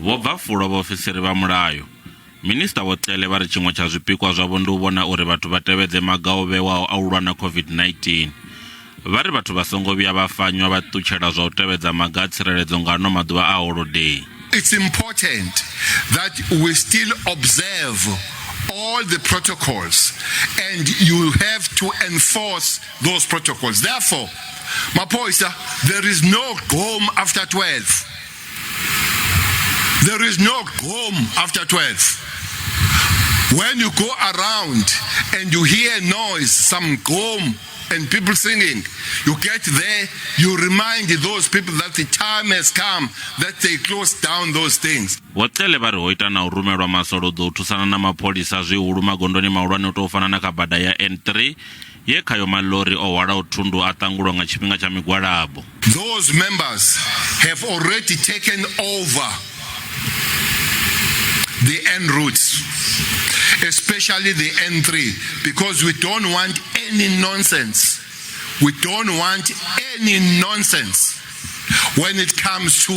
Vho bva fulo vhaofisiri vha mulayo. Minista Vho Tele vha ri tshiṅwe tsha zwipikwa zwavho ndi u vhona uri vhathu vha tevhedze maga o vhewaho a u lwa na COVID-19. Vha ri vhathu vha songo vhuya vha fanywa vha ṱutshela zwa u tevhedza maga a tsireledzo nga ano maḓuvha a holiday. It's important that we still observe all the protocols and you have to enforce those protocols. Therefore, Mapoisa, there is no home after 12. There is no home after 12. When you go around and you hear noise, some home and people singing, you get there, you remind those people that the time has come that they close down those things. Votele vha ri ho ita na u rumelwa masolodo u thusana na mapholisa zwihulu magondoni mahulwane u tou fana na kha bada ya N3 ye khayo malori o hwala thundu a ṱangulwa nga tshifhinga tsha migwalabo. Those members have already taken over the N routes, especially the N3, because we don't want any nonsense. We don't want any nonsense when it comes to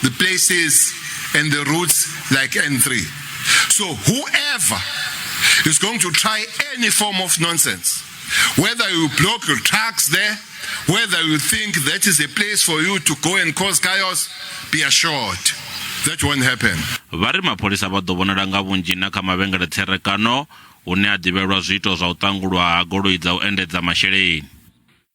the places and the routes like N3. So whoever is going to try any form of nonsense, whether you block your tracks there, whether you think that is a place for you to go and cause chaos, be assured that won't happen. Vari mapholisa vha ḓo vhonala nga vhunzhi na kha mavhengele tserekano hune a ḓivhelwa zwiito zwa u ṱangulwa ha goloi dza u endedza masheleni.